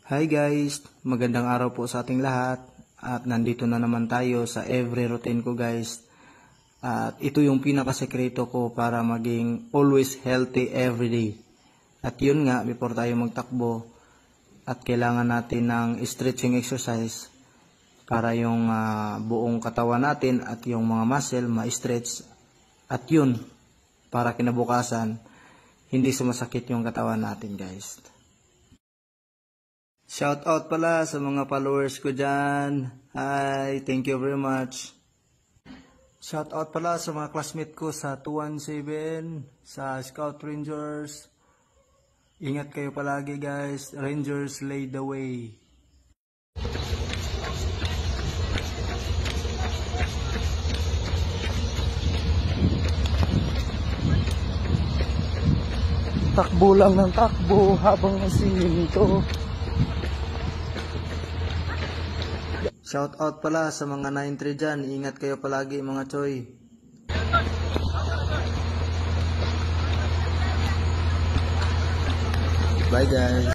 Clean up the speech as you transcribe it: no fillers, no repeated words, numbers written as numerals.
Hi guys, magandang araw po sa ating lahat at nandito na naman tayo sa every routine ko guys. At ito yung pinakasekreto ko para maging always healthy everyday. At yun nga, before tayo magtakbo at kailangan natin ng stretching exercise para yung buong katawan natin at yung mga muscle ma-stretch at yun para kinabukasan hindi sumasakit yung katawan natin guys. Shout out pala sa mga followers ko dyan. Hi, thank you very much. Shout out pala sa mga classmate ko sa 217, sa Scout Rangers. Ingat kayo palagi guys. Rangers lead the way. Takbo lang ng takbo habang nasiminto. Shout out pala sa mga 9-3 dyan. Ingat kayo palagi mga choy. Bye guys.